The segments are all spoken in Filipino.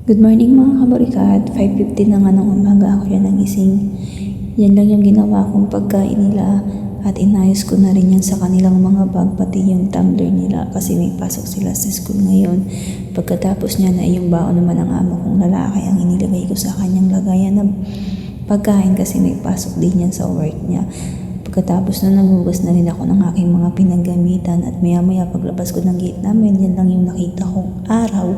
Good morning mga kabarikat, 5:50 na nga ng umaga ako yan nagising. Yan lang yung ginawa kong pagkain nila at inayos ko na rin yan sa kanilang mga bag, pati yung tumbler nila kasi may pasok sila sa school ngayon. Pagkatapos niya na yung baon naman ng amo kong lalaki ang inilagay ko sa kanyang lagayan ng pagkain kasi may pasok din yan sa work niya. Pagkatapos na naghugas na rin ako ng aking mga pinaggamitan at maya paglabas ko ng gate namin, yan lang yung nakita kong araw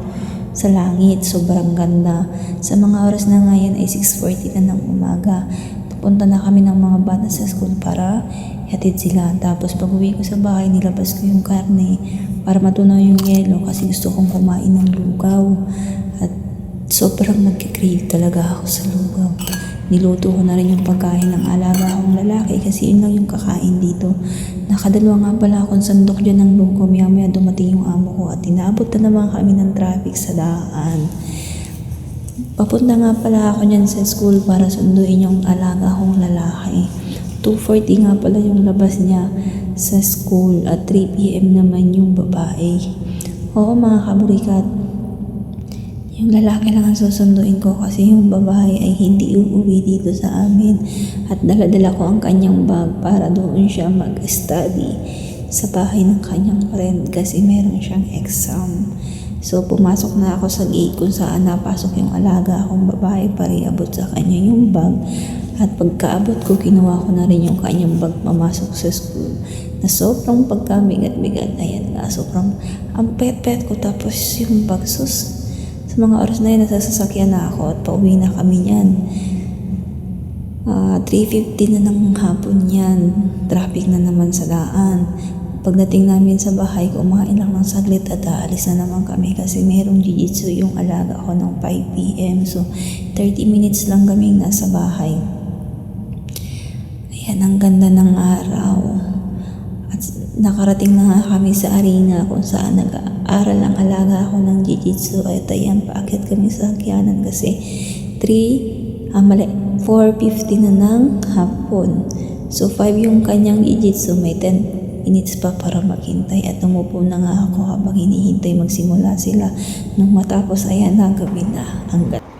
sa langit. Sobrang ganda. Sa mga oras na ngayon ay 6:40 na ng umaga. Pupunta na kami ng mga bata sa school para hatid sila. Tapos pag uwi ko sa bahay, nilabas ko yung karne para matunaw yung yelo kasi gusto kong kumain ng lugaw. At sobrang nagkikrave talaga ako sa lugaw. Niluto ko na rin yung pagkain ng alaga akong lalaki kasi yun lang yung kakain dito. Nakadalawa nga pala akong sandok dyan ng lugaw. Maya dumating yung amo ko at inaabot na naman kami ng traffic sa daan. Papunta nga pala ako dyan sa school para sunduin yung alaga akong lalaki. 2:40 nga pala yung labas niya sa school at 3 PM naman yung babae. Oo mga kaburikat, yung lalaki lang ang susunduin ko kasi yung babae ay hindi uuwi dito sa amin at dala-dala ko ang kanyang bag para doon siya mag-study sa bahay ng kanyang friend kasi meron siyang exam. So pumasok na ako sa gate kung saan napasok yung alaga akong babae para iabot sa kanya yung bag at pagkaabot ko kinuha ko na rin yung kanyang bag pamasok sa school na sobrang pagkabigat-bigat. Ayan nga, sobrang ang pet-pet ko tapos yung bag sa mga oras na yun, nasasakyan na ako at pauwi na kami niyan. 3:50 na ng hapon yan. Traffic na naman sa daan. Pagdating namin sa bahay, kumain lang ng saglit at aalis na naman kami kasi merong jiu-jitsu yung alaga ko ng 5 PM. So, 30 minutes lang kaming nasa bahay. Ayan, ang ganda ng araw. At nakarating na nga kami sa arena kung saan nag-aaral ang alaga ako ng jiu-jitsu. At ayan, paakyat kami sa sakyanan kasi 4:50 na ng hapon. So 5 yung kanyang jiu-jitsu, may 10 minutes pa para maghintay at umupo na nga ako habang hinihintay magsimula sila. Nung matapos, ayan na, gabi na. Ang ganda.